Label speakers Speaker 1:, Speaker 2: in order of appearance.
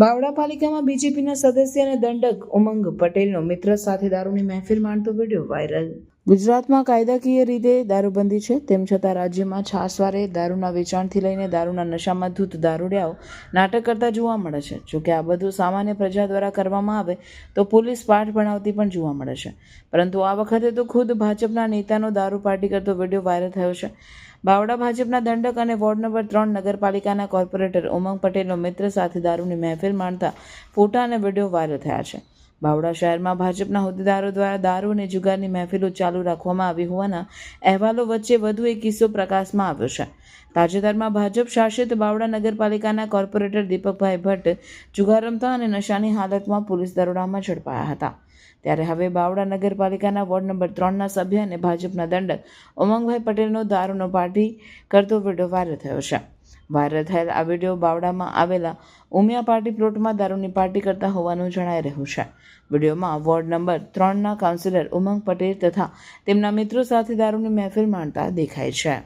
Speaker 1: બાવળા પાલિકામાં બીજેપીના સદસ્ય અને દંડક ઉમંગ પટેલનો મિત્ર સાથે દારૂની મહેફિલ માણતો વિડીયો વાયરલ. ગુજરાતમાં કાયદાકીય રીતે દારૂબંધી છે, તેમ છતાં રાજ્યમાં છાસવારે દારૂના વેચાણથી લઈને દારૂના નશામાં ધૂત દારૂડિયાઓ નાટક કરતા જોવા મળે છે. જોકે આ બધું સામાન્ય પ્રજા દ્વારા કરવામાં આવે તો પોલીસ પાઠ ભણાવતી પણ જોવા મળે છે, પરંતુ આ વખતે તો ખુદ ભાજપના નેતાનો દારૂ પાર્ટી કરતો વિડીયો વાયરલ થયો છે. બાવળા ભાજપના દંડક અને વોર્ડ નંબર 3 નગરપાલિકાના કોર્પોરેટર ઉમંગ પટેલનો મિત્ર સાથે દારૂની મહેફિલ માણતા ફોટા અને વિડીયો વાયરલ થયા છે. બાવળા શહેરમાં ભાજપના હોદ્દેદારો દ્વારા દારૂ અને જુગારની મહેફિલો ચાલુ રાખવામાં આવી હોવાના અહેવાલો વચ્ચે વધુ એક કિસ્સો પ્રકાશમાં આવ્યો છે. તાજેતરમાં ભાજપ શાસિત બાવળા નગરપાલિકાના કોર્પોરેટર દીપકભાઈ ભટ્ટ જુગાર રમતા અને નશાની હાલતમાં પોલીસ દરોડામાં ઝડપાયા હતા. ત્યારે હવે બાવળા નગરપાલિકાના વોર્ડ નંબર 3ના સભ્ય અને ભાજપના દંડક ઉમંગભાઈ પટેલનો દારૂનો પાર્ટી કરતો વિડીયો વાયરલ થયો છે. વાયરલ થયેલ આ વિડીયો બાવળામાં આવેલા ઉમિયા પાર્ટી પ્લોટમાં દારૂની પાર્ટી કરતા હોવાનું જણાઈ રહ્યું છે. વિડીયોમાં વોર્ડ નંબર 3ના કાઉન્સિલર ઉમંગ પટેલ તથા તેમના મિત્રો સાથે દારૂની મહેફિલ માણતા દેખાય છે.